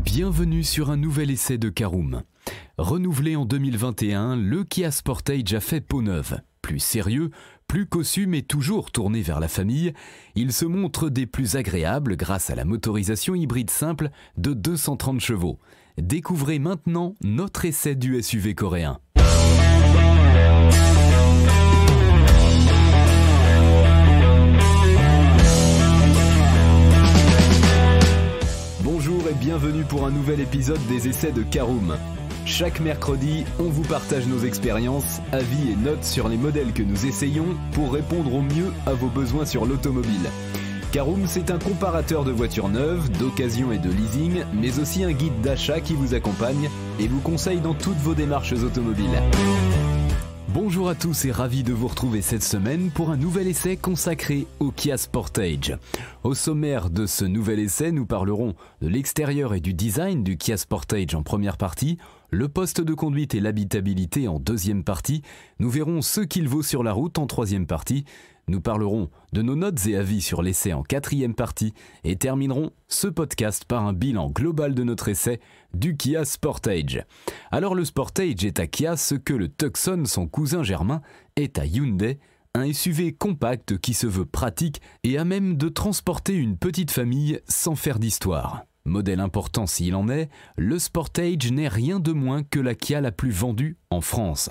Bienvenue sur un nouvel essai de Caroom. Renouvelé en 2021, le Kia Sportage a fait peau neuve. Plus sérieux, plus cossu mais toujours tourné vers la famille, il se montre des plus agréables grâce à la motorisation hybride simple de 230 chevaux. Découvrez maintenant notre essai du SUV coréen. Bonjour et bienvenue pour un nouvel épisode des essais de Caroom. Chaque mercredi, on vous partage nos expériences, avis et notes sur les modèles que nous essayons pour répondre au mieux à vos besoins sur l'automobile. Caroom, c'est un comparateur de voitures neuves, d'occasion et de leasing, mais aussi un guide d'achat qui vous accompagne et vous conseille dans toutes vos démarches automobiles. Bonjour à tous et ravi de vous retrouver cette semaine pour un nouvel essai consacré au Kia Sportage. Au sommaire de ce nouvel essai, nous parlerons de l'extérieur et du design du Kia Sportage en première partie, le poste de conduite et l'habitabilité en deuxième partie, nous verrons ce qu'il vaut sur la route en troisième partie, nous parlerons de nos notes et avis sur l'essai en quatrième partie et terminerons ce podcast par un bilan global de notre essai du Kia Sportage. Alors le Sportage est à Kia ce que le Tucson, son cousin germain, est à Hyundai, un SUV compact qui se veut pratique et à même de transporter une petite famille sans faire d'histoire. Modèle important s'il en est, le Sportage n'est rien de moins que la Kia la plus vendue en France.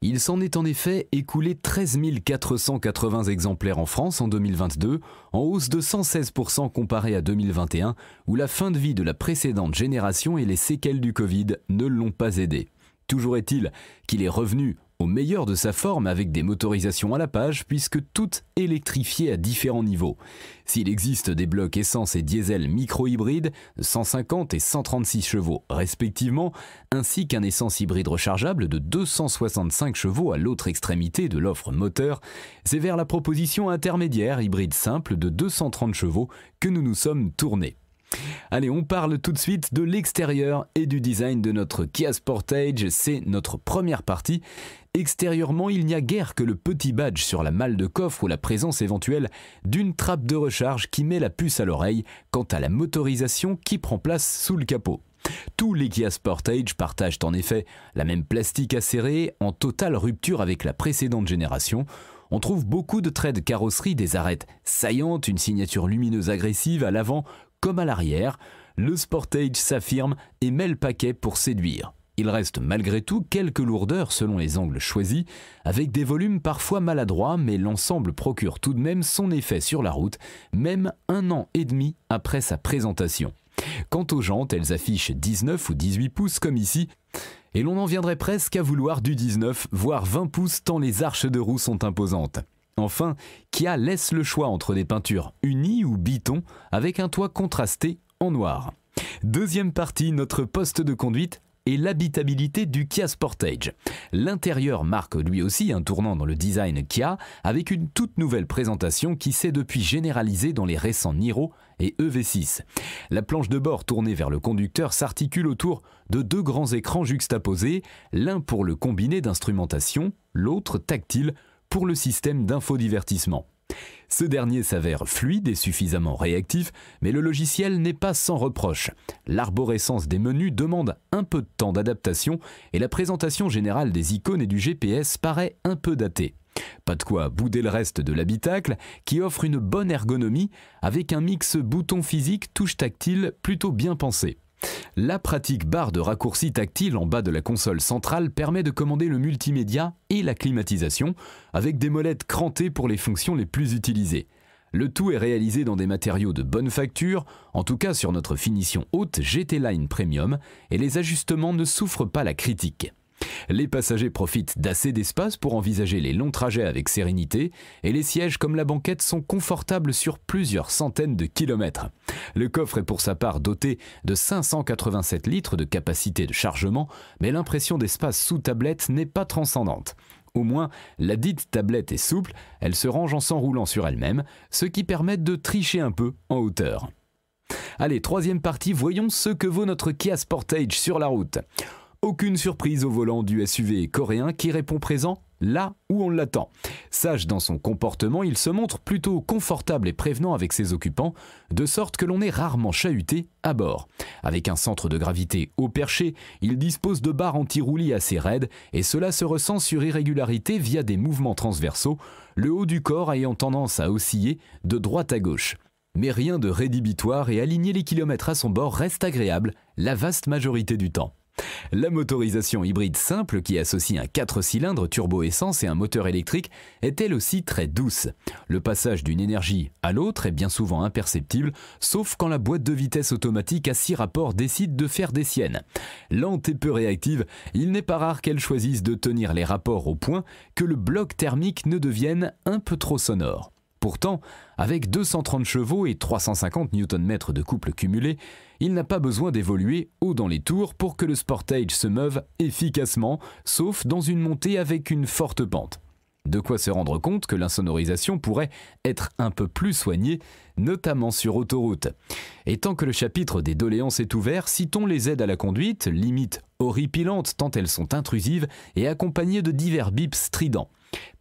Il s'en est en effet écoulé 13 480 exemplaires en France en 2022, en hausse de 116% comparé à 2021, où la fin de vie de la précédente génération et les séquelles du Covid ne l'ont pas aidé. Toujours est-il qu'il est revenu au meilleur de sa forme avec des motorisations à la page puisque toutes électrifiées à différents niveaux. S'il existe des blocs essence et diesel micro-hybrides de 150 et 136 chevaux respectivement, ainsi qu'un essence hybride rechargeable de 265 chevaux à l'autre extrémité de l'offre moteur, c'est vers la proposition intermédiaire hybride simple de 230 chevaux que nous nous sommes tournés. Allez, on parle tout de suite de l'extérieur et du design de notre Kia Sportage, c'est notre première partie. Extérieurement, il n'y a guère que le petit badge sur la malle de coffre ou la présence éventuelle d'une trappe de recharge qui met la puce à l'oreille quant à la motorisation qui prend place sous le capot. Tous les Kia Sportage partagent en effet la même plastique acéré, en totale rupture avec la précédente génération. On trouve beaucoup de traits de carrosserie, des arêtes saillantes, une signature lumineuse agressive à l'avant comme à l'arrière. Le Sportage s'affirme et met le paquet pour séduire. Il reste malgré tout quelques lourdeurs selon les angles choisis, avec des volumes parfois maladroits, mais l'ensemble procure tout de même son effet sur la route, même 1 an et demi après sa présentation. Quant aux jantes, elles affichent 19 ou 18 pouces comme ici, et l'on en viendrait presque à vouloir du 19, voire 20 pouces tant les arches de roue sont imposantes. Enfin, Kia laisse le choix entre des peintures unies ou biton, avec un toit contrasté en noir. Deuxième partie, notre poste de conduite et l'habitabilité du Kia Sportage. L'intérieur marque lui aussi un tournant dans le design Kia, avec une toute nouvelle présentation qui s'est depuis généralisée dans les récents Niro et EV6. La planche de bord tournée vers le conducteur s'articule autour de 2 grands écrans juxtaposés, l'un pour le combiné d'instrumentation, l'autre tactile pour le système d'infodivertissement. Ce dernier s'avère fluide et suffisamment réactif, mais le logiciel n'est pas sans reproche. L'arborescence des menus demande un peu de temps d'adaptation et la présentation générale des icônes et du GPS paraît un peu datée. Pas de quoi bouder le reste de l'habitacle qui offre une bonne ergonomie avec un mix bouton physique touche tactile plutôt bien pensé. La pratique barre de raccourci tactile en bas de la console centrale permet de commander le multimédia et la climatisation, avec des molettes crantées pour les fonctions les plus utilisées. Le tout est réalisé dans des matériaux de bonne facture, en tout cas sur notre finition haute GT Line Premium, et les ajustements ne souffrent pas la critique. Les passagers profitent d'assez d'espace pour envisager les longs trajets avec sérénité et les sièges comme la banquette sont confortables sur plusieurs centaines de kilomètres. Le coffre est pour sa part doté de 587 litres de capacité de chargement, mais l'impression d'espace sous tablette n'est pas transcendante. Au moins, la dite tablette est souple, elle se range en s'enroulant sur elle-même, ce qui permet de tricher un peu en hauteur. Allez, troisième partie, voyons ce que vaut notre Kia Sportage sur la route. Aucune surprise au volant du SUV coréen qui répond présent là où on l'attend. Sage dans son comportement, il se montre plutôt confortable et prévenant avec ses occupants, de sorte que l'on est rarement chahuté à bord. Avec un centre de gravité haut perché, il dispose de barres anti-roulis assez raides et cela se ressent sur irrégularité via des mouvements transversaux, le haut du corps ayant tendance à osciller de droite à gauche. Mais rien de rédhibitoire et aligner les kilomètres à son bord reste agréable la vaste majorité du temps. La motorisation hybride simple qui associe un 4 cylindres turbo-essence et un moteur électrique est elle aussi très douce. Le passage d'une énergie à l'autre est bien souvent imperceptible, sauf quand la boîte de vitesse automatique à 6 rapports décide de faire des siennes. Lente et peu réactive, il n'est pas rare qu'elle choisisse de tenir les rapports au point que le bloc thermique ne devienne un peu trop sonore. Pourtant, avec 230 chevaux et 350 Nm de couple cumulé, il n'a pas besoin d'évoluer haut dans les tours pour que le Sportage se meuve efficacement, sauf dans une montée avec une forte pente. De quoi se rendre compte que l'insonorisation pourrait être un peu plus soignée, notamment sur autoroute. Et tant que le chapitre des doléances est ouvert, citons les aides à la conduite, limite horripilantes tant elles sont intrusives et accompagnées de divers bips stridents.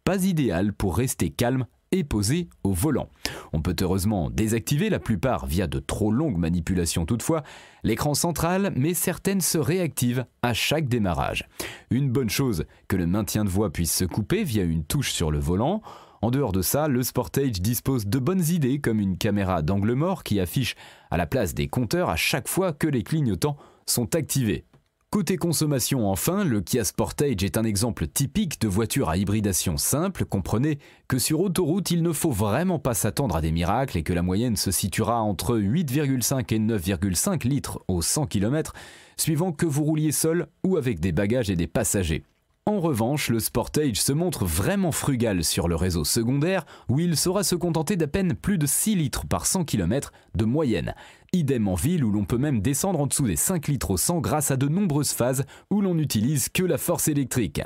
Pas idéal pour rester calme et posé au volant. On peut heureusement désactiver la plupart via de trop longues manipulations toutefois, l'écran central, mais certaines se réactivent à chaque démarrage. Une bonne chose que le maintien de voie puisse se couper via une touche sur le volant. En dehors de ça, le Sportage dispose de bonnes idées comme une caméra d'angle mort qui affiche à la place des compteurs à chaque fois que les clignotants sont activés. Côté consommation enfin, le Kia Sportage est un exemple typique de voiture à hybridation simple. Comprenez que sur autoroute, il ne faut vraiment pas s'attendre à des miracles et que la moyenne se situera entre 8,5 et 9,5 litres au 100 km, suivant que vous rouliez seul ou avec des bagages et des passagers. En revanche, le Sportage se montre vraiment frugal sur le réseau secondaire où il saura se contenter d'à peine plus de 6 litres par 100 km de moyenne. Idem en ville où l'on peut même descendre en dessous des 5 litres au 100 grâce à de nombreuses phases où l'on n'utilise que la force électrique.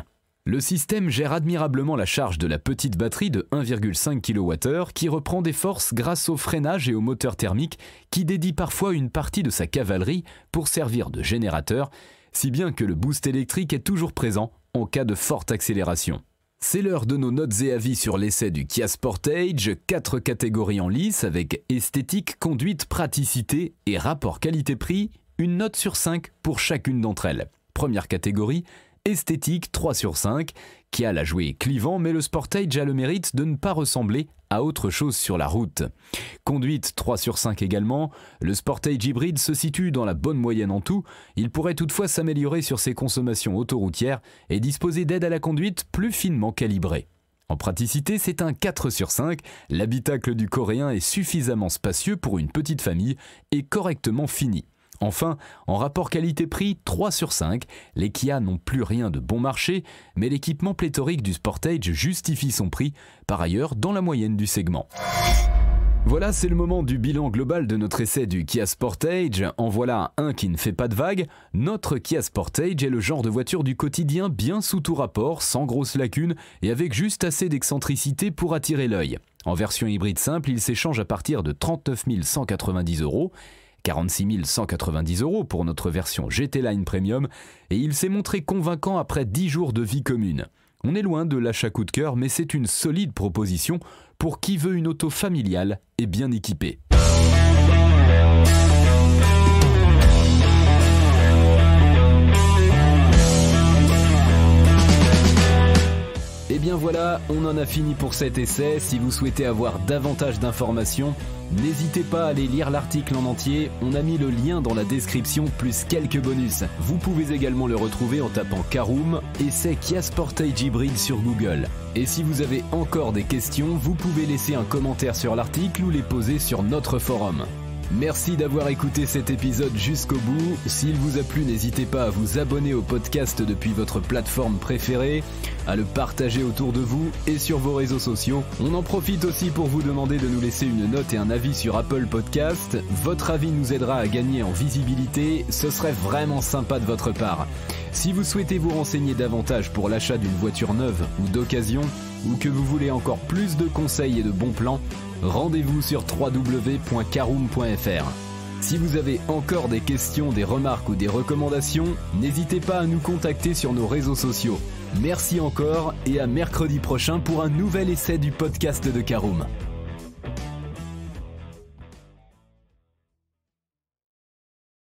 Le système gère admirablement la charge de la petite batterie de 1,5 kWh qui reprend des forces grâce au freinage et au moteur thermique qui dédie parfois une partie de sa cavalerie pour servir de générateur, si bien que le boost électrique est toujours présent en cas de forte accélération. C'est l'heure de nos notes et avis sur l'essai du Kia Sportage, 4 catégories en lice avec esthétique, conduite, praticité et rapport qualité-prix, une note sur 5 pour chacune d'entre elles. Première catégorie, esthétique 3 sur 5, Kia l'a joué clivant mais le Sportage a le mérite de ne pas ressembler à autre chose sur la route. Conduite 3 sur 5 également, le Sportage hybride se situe dans la bonne moyenne en tout, il pourrait toutefois s'améliorer sur ses consommations autoroutières et disposer d'aides à la conduite plus finement calibrées. En praticité, c'est un 4 sur 5, l'habitacle du coréen est suffisamment spacieux pour une petite famille et correctement fini. Enfin, en rapport qualité-prix 3 sur 5, les Kia n'ont plus rien de bon marché, mais l'équipement pléthorique du Sportage justifie son prix, par ailleurs dans la moyenne du segment. Voilà, c'est le moment du bilan global de notre essai du Kia Sportage. En voilà un qui ne fait pas de vagues. Notre Kia Sportage est le genre de voiture du quotidien bien sous tout rapport, sans grosses lacunes et avec juste assez d'excentricité pour attirer l'œil. En version hybride simple, il s'échange à partir de 39 190 €. 46 190 € pour notre version GT Line Premium et il s'est montré convaincant après 10 jours de vie commune. On est loin de l'achat coup de cœur mais c'est une solide proposition pour qui veut une auto familiale et bien équipée. Et bien voilà, on en a fini pour cet essai. Si vous souhaitez avoir davantage d'informations, n'hésitez pas à aller lire l'article en entier. On a mis le lien dans la description plus quelques bonus. Vous pouvez également le retrouver en tapant Caroom, essai Kia Sportage hybride sur Google. Et si vous avez encore des questions, vous pouvez laisser un commentaire sur l'article ou les poser sur notre forum. Merci d'avoir écouté cet épisode jusqu'au bout. S'il vous a plu, n'hésitez pas à vous abonner au podcast depuis votre plateforme préférée, à le partager autour de vous et sur vos réseaux sociaux. On en profite aussi pour vous demander de nous laisser une note et un avis sur Apple Podcast. Votre avis nous aidera à gagner en visibilité, ce serait vraiment sympa de votre part. Si vous souhaitez vous renseigner davantage pour l'achat d'une voiture neuve ou d'occasion, ou que vous voulez encore plus de conseils et de bons plans, rendez-vous sur www.caroom.fr. Si vous avez encore des questions, des remarques ou des recommandations, n'hésitez pas à nous contacter sur nos réseaux sociaux. Merci encore et à mercredi prochain pour un nouvel essai du podcast de Caroom.